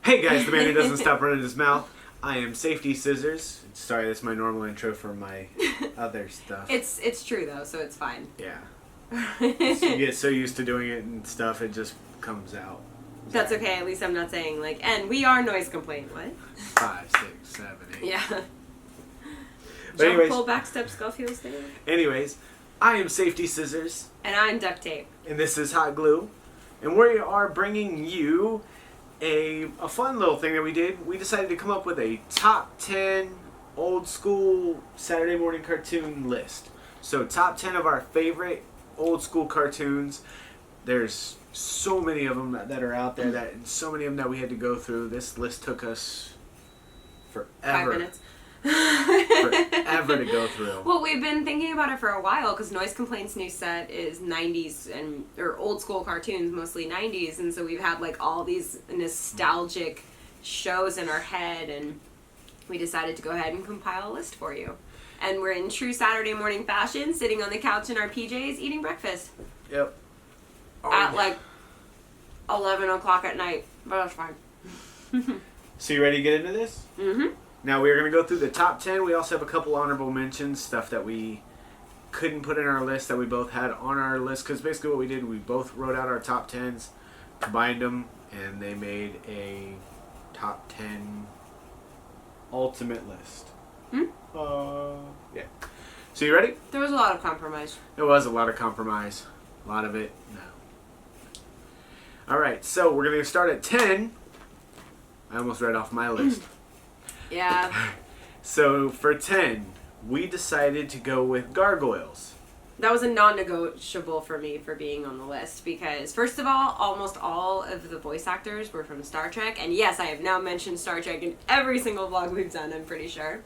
Hey guys, the man who doesn't stop running his mouth. I am Safety Scissors. Sorry, that's my normal intro for my other stuff. It's true though, so it's fine. Yeah. So you get so used to doing it and stuff, it just comes out. That's okay, at least I'm not saying like, and we are noise complaint. What? 5, 6, 7, 8. Yeah. But anyways, pull, back step, scuff heel stand. Anyways, I am Safety Scissors. And I'm Duct Tape. And this is Hot Glue. And we are bringing you a fun little thing that we did. We decided to come up with a top 10 old school Saturday morning cartoon list. So top 10 of our favorite old school cartoons. There's so many of them that are out there, and so many of them that we had to go through. This list took us forever. 5 minutes. Forever to go through. Well, we've been thinking about it for a while because Noise Complaint's new set is 90s or old school cartoons, mostly 90s, and so we've had like all these nostalgic shows in our head, and we decided to go ahead and compile a list for you. And we're in true Saturday morning fashion, sitting on the couch in our PJs, eating breakfast. Yep. At like 11 o'clock at night, but that's fine. So you ready to get into this? Mm-hmm. Now we're going to go through the top 10. We also have a couple honorable mentions, stuff that we couldn't put in our list that we both had on our list. Because basically what we did, we both wrote out our top 10s, combined them, and they made a top 10 ultimate list. Yeah. So you ready? There was a lot of compromise. There was a lot of compromise. A lot of it, no. Alright, so we're going to start at 10. I almost read off my list. Yeah. So for 10, we decided to go with gargoyles. That was a non-negotiable for me for being on the list because, first of all, almost all of the voice actors were from Star Trek. And yes, I have now mentioned Star Trek in every single vlog we've done, I'm pretty sure.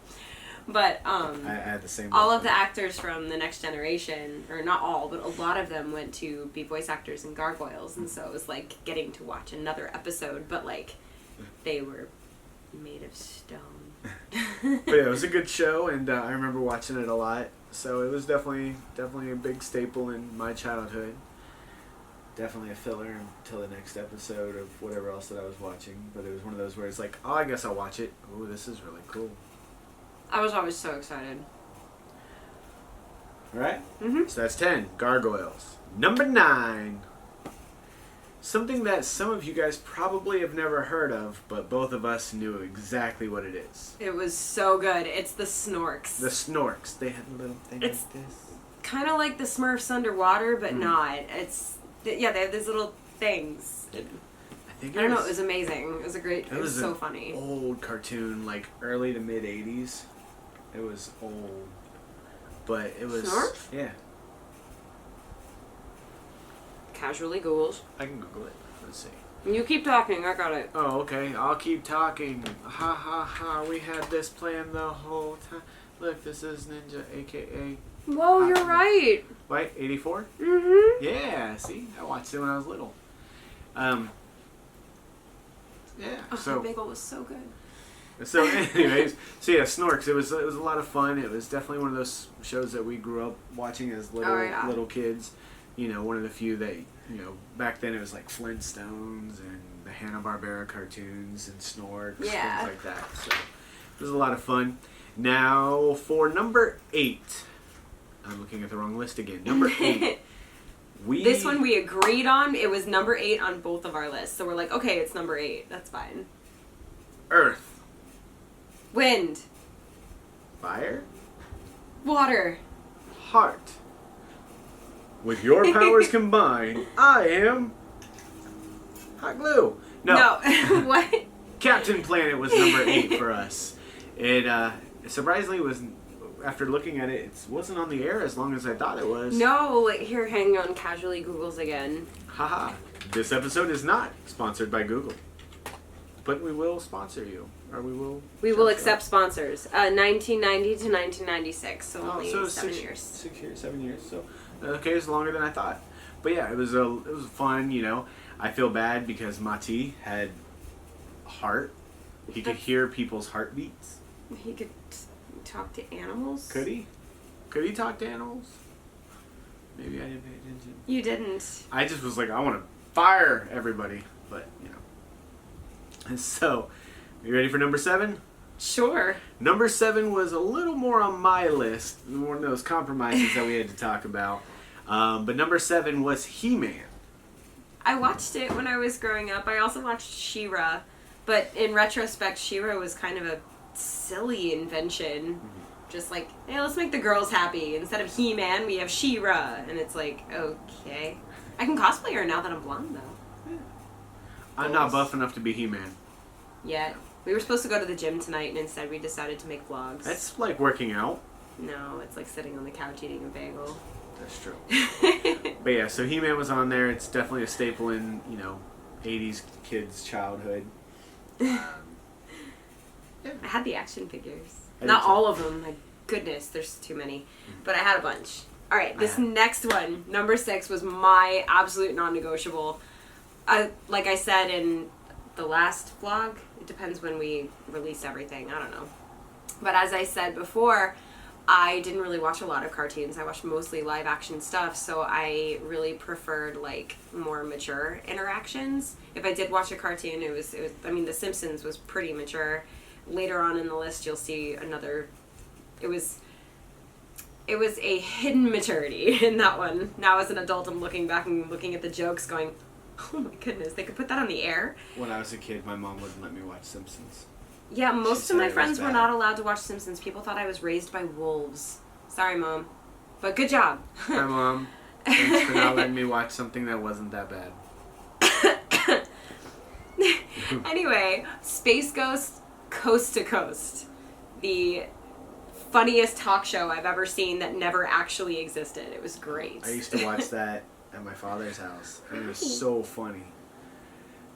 But I had the same. all of the actors from The Next Generation, or not all, but a lot of them went to be voice actors in Gargoyles. And so it was like getting to watch another episode, but like they were made of stone. But yeah, it was a good show, and I remember watching it a lot. So it was definitely a big staple in my childhood. Definitely a filler until the next episode of whatever else that I was watching. But it was one of those where it's like, oh, I guess I'll watch it. Oh, this is really cool. I was always so excited. All right? Mm-hmm. So that's 10. Gargoyles. Number 9. Something that some of you guys probably have never heard of, but both of us knew exactly what it is. It was so good. It's the Snorks. The Snorks. They had a little thing like this. Kind of like the Smurfs underwater, but not. They have these little things. I don't know. It was amazing. It was it was so funny. Old cartoon, like early to mid '80s. It was old, but it was Snorks? Yeah. Casually Googles. I can Google it. Let's see. You keep talking. I got it. Oh, okay. I'll keep talking. Ha ha ha. We had this plan the whole time. Look, this is Ninja, aka. Whoa, you're right. Right, 84. Mm-hmm. Yeah. See, I watched it when I was little. Yeah. Oh, So. the bagel was so good. So, anyways, so yeah, Snorks. It was a lot of fun. It was definitely one of those shows that we grew up watching as little kids. You know, one of the few that, you know, back then it was like Flintstones and the Hanna-Barbera cartoons and Snorks, things like that. So it was a lot of fun. Now for number 8. I'm looking at the wrong list again. Number 8. This one we agreed on. It was number 8 on both of our lists. So we're like, okay, it's number 8. That's fine. Earth. Wind. Fire. Water. Heart. With your powers combined, I am Hot Glue. No. What? Captain Planet was number 8 for us. It surprisingly was, after looking at it, it wasn't on the air as long as I thought it was. No, like, here, hang on, casually Googles again. Haha. This episode is not sponsored by Google. But we will sponsor you. Or we will... We will accept sponsors. 1990 to 1996, so only 7 years. 6 years, 7 years. So, okay, it's longer than I thought. But yeah, it was fun, you know. I feel bad because Mati had heart. He could hear people's heartbeats. He could talk to animals? Could he? Could he talk to animals? Maybe I didn't pay attention. You didn't. I just was like, I want to fire everybody. But, you know. So, you ready for number 7? Sure. Number 7 was a little more on my list, one of those compromises that we had to talk about. But number 7 was He-Man. I watched it when I was growing up. I also watched She-Ra, but in retrospect, She-Ra was kind of a silly invention. Mm-hmm. Just like, hey, let's make the girls happy. Instead of He-Man, we have She-Ra. And it's like, okay. I can cosplay her now that I'm blonde, though. Yeah. I'm not buff enough to be He-Man. Yet. We were supposed to go to the gym tonight, and instead we decided to make vlogs. That's like working out. No, it's like sitting on the couch eating a bagel. That's true. But yeah, so He-Man was on there. It's definitely a staple in, 80s kids' childhood. I had the action figures. Not all of them. My goodness, there's too many. But I had a bunch. All right, this next one, number 6, was my absolute non-negotiable. Like I said in the last vlog, it depends when we release everything. I don't know. But as I said before, I didn't really watch a lot of cartoons. I watched mostly live action stuff, so I really preferred like more mature interactions. If I did watch a cartoon, it was I mean, The Simpsons was pretty mature. Later on in the list, you'll see another. It was a hidden maturity in that one. Now as an adult, I'm looking back and looking at the jokes going, oh my goodness, they could put that on the air. When I was a kid, my mom wouldn't let me watch Simpsons. Yeah, most of my friends were not allowed to watch Simpsons. People thought I was raised by wolves. Sorry, Mom. But good job. Hi, Mom. Thanks for not letting me watch something that wasn't that bad. Anyway, Space Ghost Coast to Coast. The funniest talk show I've ever seen that never actually existed. It was great. I used to watch that at my father's house. It was so funny.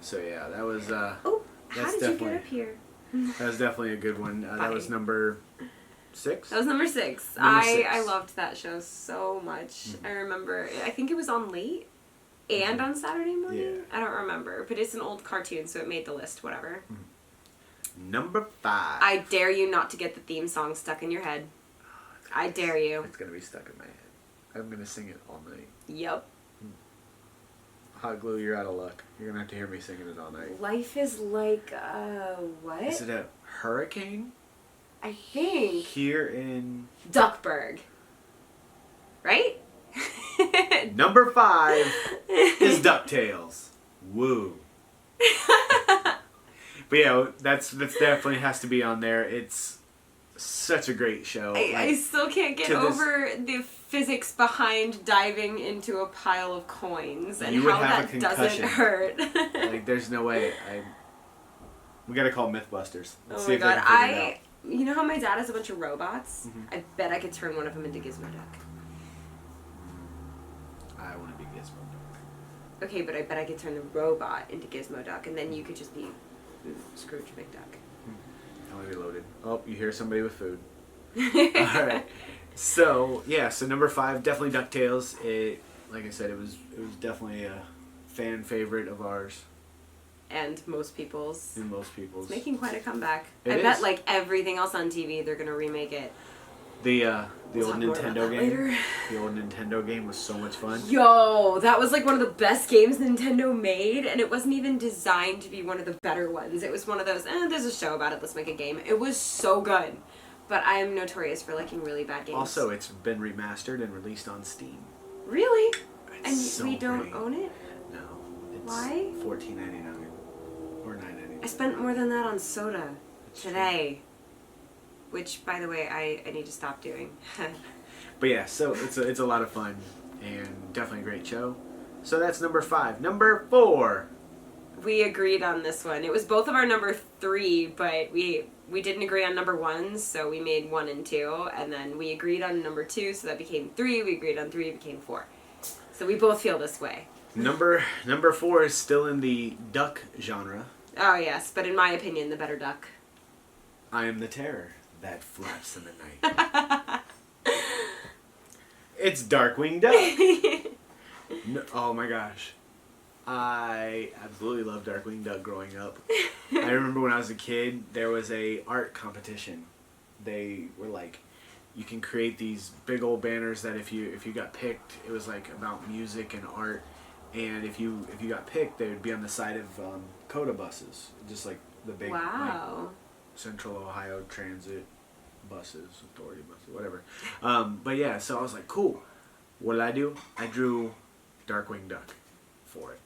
So yeah, that was how did you get up here? That was definitely a good one. That was number 6? That was number 6. I loved that show so much. Mm-hmm. I remember, I think it was on late and on Saturday morning. Yeah. I don't remember, but it's an old cartoon, so it made the list, whatever. Mm-hmm. Number 5. I dare you not to get the theme song stuck in your head. I dare you. It's going to be stuck in my head. I'm going to sing it all night. Yep. Hot Glue, you're out of luck. You're going to have to hear me singing it all night. Life is like, what? Is it a hurricane? I think. Here in... Duckburg. Right? Number 5 is DuckTales. Woo. But yeah, that's definitely has to be on there. It's such a great show. I still can't get over the physics behind diving into a pile of coins and how that doesn't hurt. Like, there's no way. We gotta call Mythbusters. Let's see if they can figure it out. You know how my dad has a bunch of robots? Mm-hmm. I bet I could turn one of them into Gizmo Duck. I want to be Gizmo Duck. Okay, but I bet I could turn the robot into Gizmo Duck, and then you could just be Scrooge McDuck. I want to be loaded. Oh, you hear somebody with food. Alright. So, yeah, so number 5, definitely DuckTales. It, like I said, it was definitely a fan favorite of ours. And most people's. It's making quite a comeback. I bet like everything else on TV, they're going to remake it. The old Nintendo game. Later. The old Nintendo game was so much fun. Yo, that was like one of the best games Nintendo made, and it wasn't even designed to be one of the better ones. It was one of those, there's a show about it, let's make a game. It was so good. But I am notorious for liking really bad games. Also, it's been remastered and released on Steam. Really? And so we don't own it? No. It's why? $14.99 or $9.99. I spent more than that on soda today. Which, by the way, I need to stop doing. But yeah, so it's a lot of fun and definitely a great show. So that's number 5. Number 4. We agreed on this one. It was both of our number 3, but we didn't agree on number 1, so we made 1 and 2, and then we agreed on number 2, so that became 3. We agreed on 3, it became 4. So we both feel this way. Number 4 is still in the duck genre. Oh yes, but in my opinion, the better duck. I am the terror that flaps in the night. It's Darkwing Duck. No, oh my gosh. I absolutely loved Darkwing Duck growing up. I remember when I was a kid, there was a art competition. They were like, you can create these big old banners that if you got picked, it was like about music and art. and if you got picked, they would be on the side of COTA buses, just like the big Wow. Central Ohio Transit buses, Authority buses, whatever. But yeah, so I was like, cool. What did I do? I drew Darkwing Duck for it.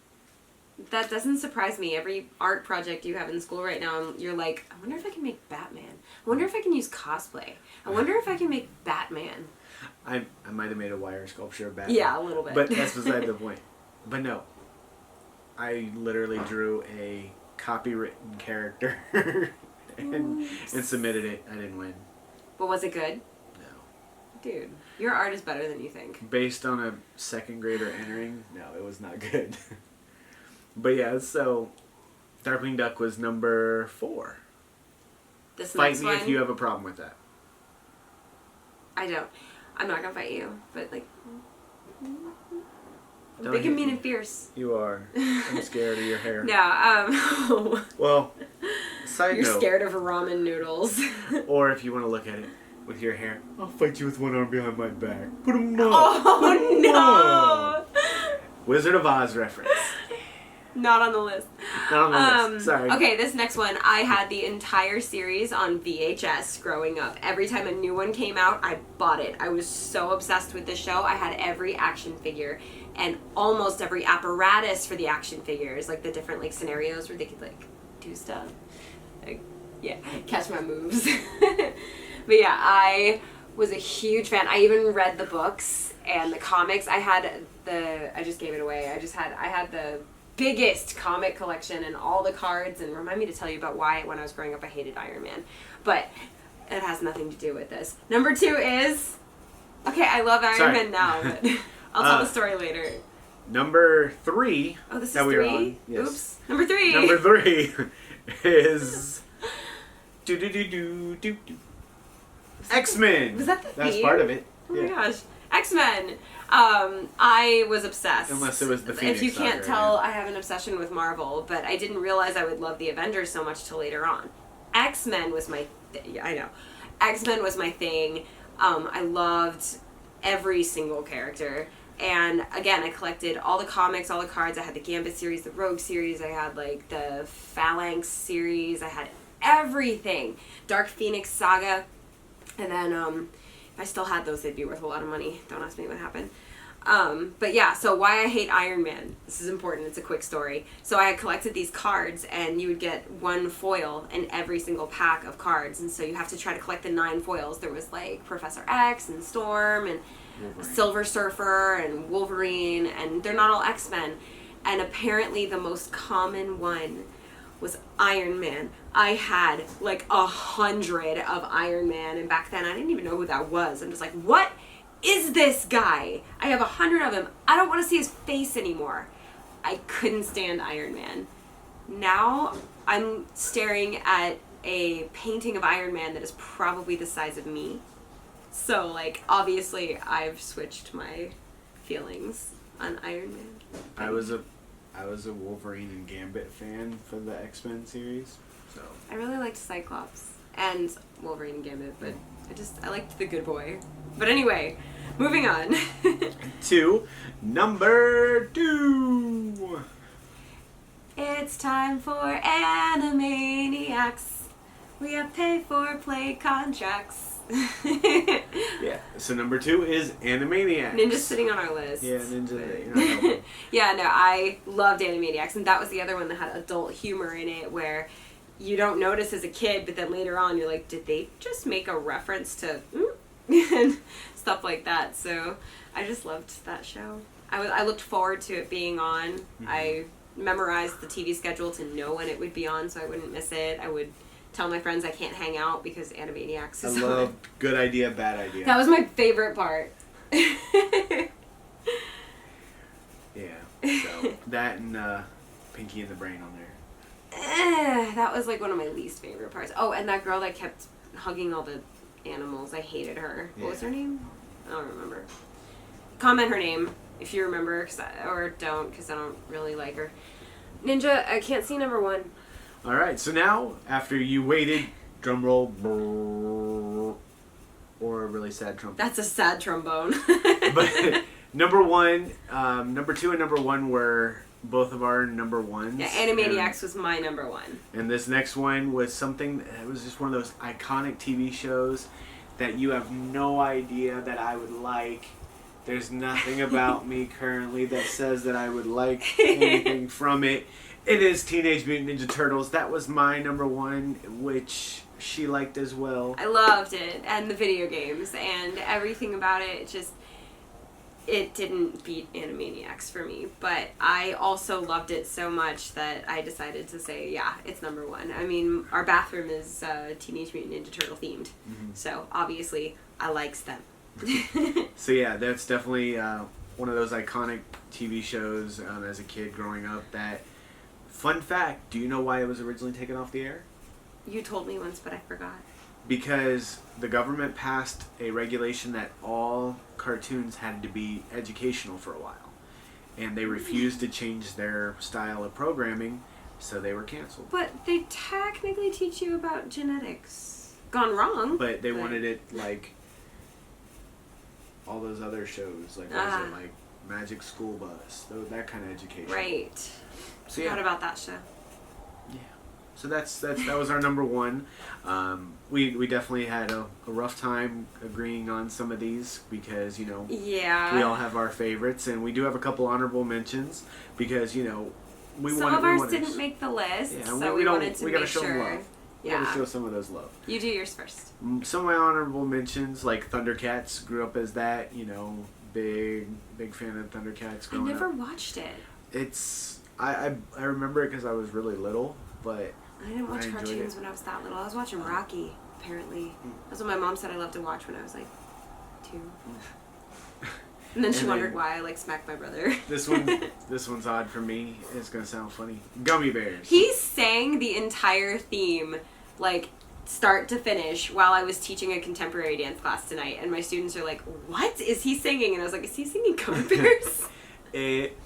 That doesn't surprise me. Every art project you have in school right now, you're like, I wonder if I can make Batman. I wonder if I can use cosplay. I wonder if I can make Batman. I might have made a wire sculpture of Batman. Yeah, a little bit. But that's beside the point. But no. I literally drew a copywritten character and submitted it. I didn't win. But was it good? No. Dude, your art is better than you think. Based on a second grader entering, no, it was not good. But yeah, so Darkwing Duck was number 4. This Fight next me one, if you have a problem with that. I don't. I'm not gonna fight you, but like, I'm Don't big hit and mean me. and fierce. You are. I'm scared of your hair. No, Well, side you're note. scared of ramen noodles. Or if you want to look at it with your hair, I'll fight you with one arm behind my back. Put 'em up. Oh no! Wizard of Oz reference. Not on the list. Not on the list. Sorry. Okay, this next one, I had the entire series on VHS growing up. Every time a new one came out, I bought it. I was so obsessed with this show. I had every action figure and almost every apparatus for the action figures, like the different like scenarios where they could like do stuff. Like, yeah, catch my moves. But yeah, I was a huge fan. I even read the books and the comics. I just gave it away. I had the biggest comic collection and all the cards, and remind me to tell you about why when I was growing up I hated Iron Man. But it has nothing to do with this. Number 2 is, okay, I love Iron Man now, but I'll tell the story later. Number 3. Oh, this is that 3? we were on. Yes. Oops. Number 3. Number 3 is X-Men. Was that the That's theme? part of it. Oh my gosh. X-Men. I was obsessed. Unless it was the Phoenix If you can't Saga, tell, yeah. I have an obsession with Marvel, but I didn't realize I would love the Avengers so much till later on. X-Men was my I know. X-Men was my thing. I loved every single character. And again, I collected all the comics, all the cards. I had the Gambit series, the Rogue series. I had like the Phalanx series. I had everything. Dark Phoenix Saga. And then if I still had those, they'd be worth a lot of money. Don't ask me what happened. But yeah, so why I hate Iron Man. This is important. It's a quick story. So I had collected these cards, and you would get one foil in every single pack of cards. And so you have to try to collect the 9 foils. There was like Professor X and Storm and Wolverine. Silver Surfer and Wolverine, and they're not all X-Men. And apparently the most common one was Iron Man. I had like 100 of Iron Man, and back then I didn't even know who that was. I'm just like, what is this guy? I have 100 of him. I don't want to see his face anymore. I couldn't stand Iron Man. Now I'm staring at a painting of Iron Man that is probably the size of me. So like obviously I've switched my feelings on Iron Man. I was a Wolverine and Gambit fan for the X-Men series. So I really liked Cyclops and Wolverine and Gambit, but I liked the good boy. But anyway, moving on. to number 2. It's time for Animaniacs. We have pay-for-play contracts. Yeah. So number 2 is Animaniacs. Ninja's sitting on our list. Yeah, Ninja. Yeah, no, I loved Animaniacs, and that was the other one that had adult humor in it, where you don't notice as a kid, but then later on you're like, did they just make a reference to and stuff like that? So I just loved that show. I looked forward to it being on. Mm-hmm. I memorized the TV schedule to know when it would be on so I wouldn't miss it. I would tell my friends I can't hang out because Animaniacs is I love good idea, bad idea. That was my favorite part. Yeah. So that and Pinky and the Brain on there. That was like one of my least favorite parts. Oh, and that girl that kept hugging all the animals. I hated her. What was her name? I don't remember. Comment her name if you remember, or don't, because I don't really like her. Ninja, I can't see number 1. All right. So now, after you waited, drum roll, or a really sad trumpet. That's a sad trombone. But Number 1, number 2 and number 1 were both of our number 1s. Yeah, Animaniacs was my number 1. And this next one was something, it was just one of those iconic TV shows that you have no idea that I would like. There's nothing about me currently that says that I would like anything from it. It is Teenage Mutant Ninja Turtles. That was my number 1, which she liked as well. I loved it, and the video games, and everything about it. It didn't beat Animaniacs for me, but I also loved it so much that I decided to say, yeah, it's number 1. I mean, our bathroom is Teenage Mutant Ninja Turtle themed, so obviously I likes them. So yeah, that's definitely one of those iconic TV shows as a kid growing up that... Fun fact, do you know why it was originally taken off the air? You told me once, but I forgot. Because the government passed a regulation that all cartoons had to be educational for a while. And they refused to change their style of programming, so they were canceled. But they technically teach you about genetics. Gone wrong. But they wanted it like all those other shows, like what was it, like Magic School Bus, that kind of education. Right. So yeah. Forgot about that show. Yeah. So that was our number 1. We definitely had a rough time agreeing on some of these because, you know, yeah, we all have our favorites, and we do have a couple honorable mentions because, you know, some of ours didn't make the list, yeah, so we wanted to make sure. Love. We gotta show some of those love. You do yours first. Some of my honorable mentions, like Thundercats, grew up as that, you know, big fan of Thundercats growing up. I never watched it. It's... I remember it because I was really little, but I didn't watch cartoons when I was that little. I was watching Rocky, apparently. That's what my mom said I loved to watch when I was like 2. And then she wondered why I like smacked my brother. This one's odd for me. It's gonna sound funny. Gummy bears. He sang the entire theme, like start to finish, while I was teaching a contemporary dance class tonight, and my students are like, "What is he singing?" And I was like, "Is he singing Gummy Bears?" It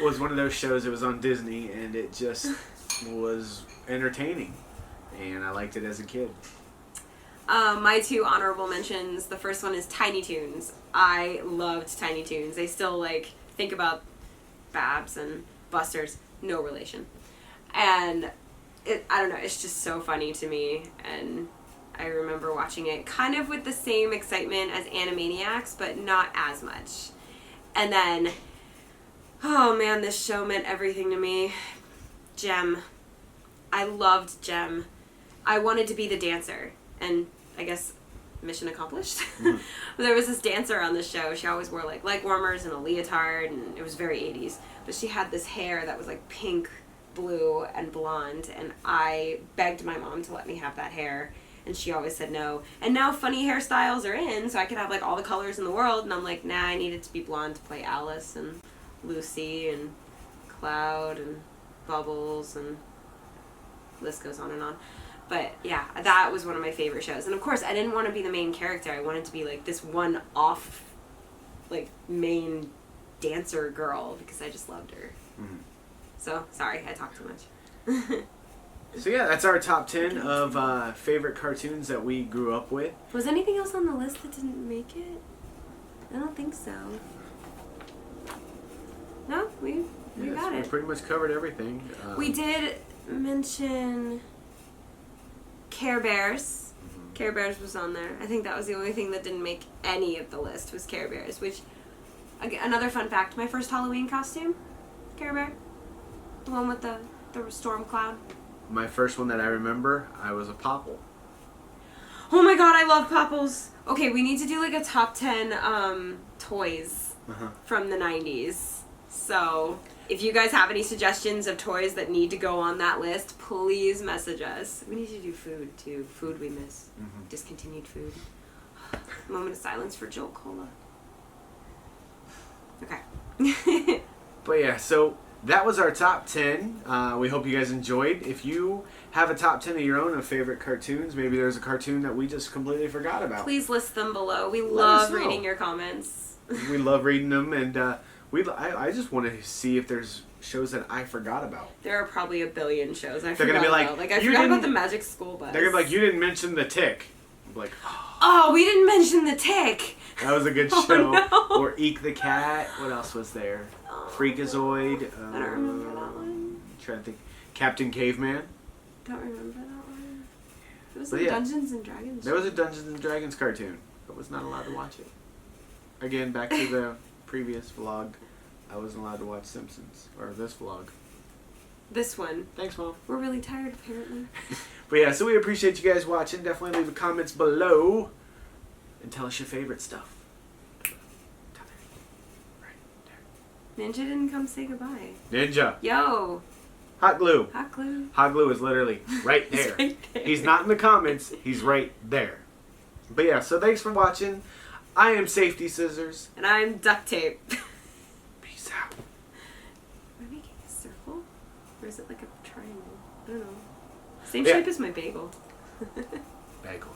was one of those shows. It was on Disney, and it just was entertaining, and I liked it as a kid. My 2 honorable mentions. The first one is Tiny Toons. I loved Tiny Toons. I still like think about Babs and Busters. No relation. And I don't know, it's just so funny to me, and I remember watching it kind of with the same excitement as Animaniacs, but not as much. And then, oh man, this show meant everything to me. Gem. I loved Gem. I wanted to be the dancer, and I guess mission accomplished. Mm-hmm. There was this dancer on the show. She always wore like leg warmers and a leotard, and it was very 80s. But she had this hair that was like pink, blue, and blonde, and I begged my mom to let me have that hair, and she always said no. And now funny hairstyles are in, so I could have like all the colors in the world, and I'm like, nah, I need it to be blonde to play Alice and Lucy and Cloud and Bubbles, and the list goes on and on. But yeah, that was one of my favorite shows. And of course, I didn't want to be the main character. I wanted to be like this one-off, like main dancer girl because I just loved her. Mm-hmm. So sorry, I talked too much. So yeah, that's our top 10 of favorite cartoons that we grew up with. Was anything else on the list that didn't make it? I don't think so. No, we got it. We pretty much covered everything. We did mention Care Bears. Mm-hmm. Care Bears was on there. I think that was the only thing that didn't make any of the list was Care Bears, which, another fun fact, my first Halloween costume, Care Bear. The one with the storm cloud. My first one that I remember, I was a Popple. Oh my god, I love Popples. Okay, we need to do like a top 10 toys from the 90s. So, if you guys have any suggestions of toys that need to go on that list, please message us. We need to do food, too. Food we miss. Mm-hmm. Discontinued food. Moment of silence for Joel Cola. Okay. But yeah, so that was our top 10. We hope you guys enjoyed. If you have a top 10 of your own of favorite cartoons, maybe there's a cartoon that we just completely forgot about. Please list them below. We love reading your comments. We love reading them, and I just want to see if there's shows that I forgot about. There are probably a billion shows I forgot They're gonna be like, about. Like, I forgot about the Magic School Bus. They're going to be like, you didn't mention the Tick. Like, Oh, we didn't mention the Tick. that was a good Oh, show. no. Or Eek the Cat. What else was there? Oh, Freakazoid. I don't remember that one. Trying to think. Captain Caveman. Don't remember that one. It was But a yeah. Dungeons and Dragons. There was a Dungeons and Dragons cartoon, but was not allowed to watch it. Again, back to the previous vlog. I wasn't allowed to watch Simpsons. Or this vlog. This one. Thanks, Mom. We're really tired, apparently. But yeah, so we appreciate you guys watching. Definitely leave the comments below. And tell us your favorite stuff. Ninja didn't come say goodbye. Ninja. Yo. Hot glue. Hot glue. Hot glue is literally right He's there. right there. He's not in the comments. He's right there. But yeah, so thanks for watching. I am Safety Scissors. And I'm Duct Tape. Peace out. Am I making a circle? Or is it like a triangle? I don't know. Same Yeah. shape as my bagel. Bagel.